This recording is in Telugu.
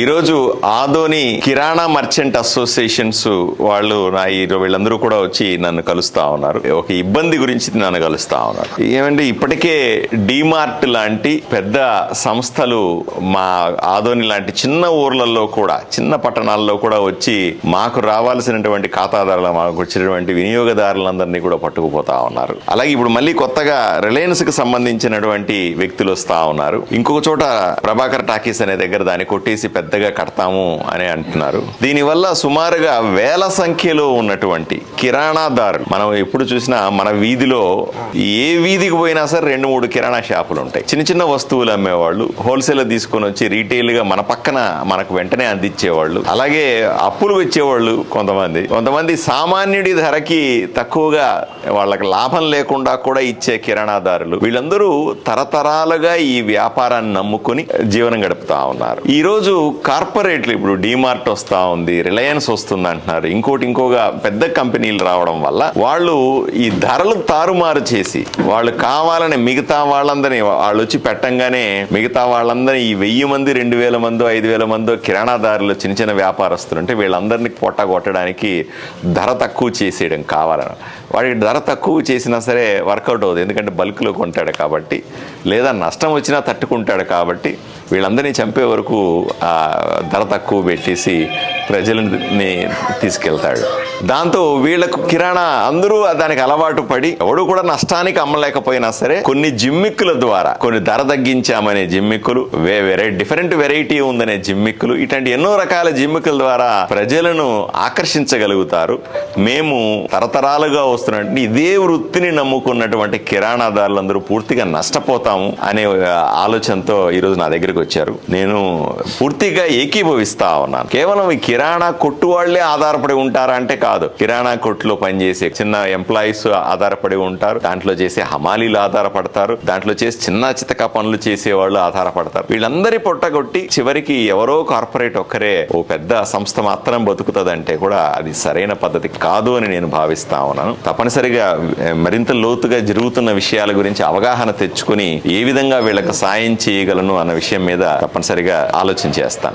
ఈరోజు ఆదోని కిరాణా మర్చెంట్ అసోసియేషన్స్ వాళ్ళు వీళ్ళందరూ కూడా వచ్చి నన్ను కలుస్తా ఉన్నారు. ఒక ఇబ్బంది గురించి నన్ను కలుస్తా ఉన్నారు. ఏమంటే ఇప్పటికే డిమార్ట్ లాంటి పెద్ద సంస్థలు మా ఆదోని లాంటి చిన్న ఊర్లలో కూడా, చిన్న పట్టణాల్లో కూడా వచ్చి మాకు రావాల్సినటువంటి ఖాతాదారులు, మాకు వచ్చినటువంటి వినియోగదారులందరినీ కూడా పట్టుకుపోతా ఉన్నారు. అలాగే ఇప్పుడు మళ్ళీ కొత్తగా రిలయన్స్ కి సంబంధించినటువంటి వ్యక్తులు వస్తా ఉన్నారు. ఇంకొక చోట ప్రభాకర్ టాకీస్ అనే దగ్గర దాన్ని కొట్టేసి పెద్దగా కడతాము అని అంటున్నారు. దీనివల్ల సుమారుగా వేల సంఖ్యలో ఉన్నటువంటి కిరాణాదారులు, మనం ఎప్పుడు చూసినా మన వీధిలో ఏ వీధికి పోయినా సరే 2-3 కిరాణా షాపులు ఉంటాయి. చిన్న చిన్న వస్తువులు అమ్మేవాళ్ళు, హోల్సేల్ తీసుకొని వచ్చి రీటైల్ గా మన పక్కన మనకు వెంటనే అందించేవాళ్ళు, అలాగే అప్పులు వచ్చేవాళ్ళు కొంతమంది సామాన్యుడి ధరకి తక్కువగా వాళ్ళకి లాభం లేకుండా కూడా ఇచ్చే కిరాణాదారులు, వీళ్ళందరూ తరతరాలుగా ఈ వ్యాపారాన్ని నమ్ముకుని జీవనం గడుపుతా ఉన్నారు. ఈ రోజు కార్పొరేట్లు, ఇప్పుడు డిమార్ట్ వస్తా ఉంది, రిలయన్స్ వస్తుంది అంటున్నారు, ఇంకొక పెద్ద కంపెనీలు రావడం వల్ల వాళ్ళు ఈ ధరలు తారుమారు చేసి వాళ్ళు కావాలని మిగతా వాళ్ళందరినీ వాళ్ళు వచ్చి పెట్టంగానే మిగతా వాళ్ళందరినీ ఈ 1000 మంది 2000 మందో 5000 మందో కిరాణాదారులు, చిన్న చిన్న వ్యాపారస్తులు అంటే వీళ్ళందరినీ కొట్టడానికి ధర తక్కువ చేసేయడం కావాలని. వాడికి ధర తక్కువ చేసినా సరే వర్కౌట్ అవుతుంది, ఎందుకంటే బల్క్లో కొంటాడు కాబట్టి, లేదా నష్టం వచ్చినా తట్టుకుంటాడు కాబట్టి వీళ్ళందరినీ చంపే వరకు ధర తక్కువ పెట్టేసి ప్రజలని తీసుకెళ్తాడు. దాంతో వీళ్లకు కిరాణా అందరూ దానికి అలవాటు పడి ఎవడు కూడా నష్టానికి అమ్మలేకపోయినా సరే కొన్ని జిమ్మిక్కుల ద్వారా, కొన్ని ధర తగ్గించామనే జిమ్మిక్కులు, డిఫరెంట్ వెరైటీ ఉందనే జిమ్మిక్కులు, ఇట్లాంటి ఎన్నో రకాల జిమ్మిక్కుల ద్వారా ప్రజలను ఆకర్షించగలుగుతారు. మేము తరతరాలుగా వస్తున్నటువంటి ఇదే వృత్తిని నమ్ముకున్నటువంటి కిరాణాదారులందరూ పూర్తిగా నష్టపోతాము అనే ఆలోచనతో ఈరోజు నా దగ్గరికి వచ్చారు. నేను పూర్తిగా ఏకీభవిస్తా ఉన్నాను. కేవలం ఈ కిరాణా కొట్టు వాళ్లే ఆధారపడి ఉంటారా అంటే కాదు. కిరాణా కొట్టులో పనిచేసే చిన్న ఎంప్లాయీస్ ఆధారపడి ఉంటారు, దాంట్లో చేసే హమాలీలు ఆధారపడతారు, దాంట్లో చేసి చిన్న చితక పనులు చేసే వాళ్ళు ఆధారపడతారు. వీళ్ళందరి పొట్టగొట్టి చివరికి ఎవరో కార్పొరేట్ ఒక్కరే ఓ పెద్ద సంస్థ మాత్రం బతుకుతుందంటే కూడా అది సరైన పద్ధతి కాదు అని నేను భావిస్తా ఉన్నాను. తప్పనిసరిగా మరింత లోతుగా జరుగుతున్న విషయాల గురించి అవగాహన తెచ్చుకుని ఏ విధంగా వీళ్ళకి సాయం చేయగలను అన్న విషయం మీద తప్పనిసరిగా ఆలోచన చేస్తాను.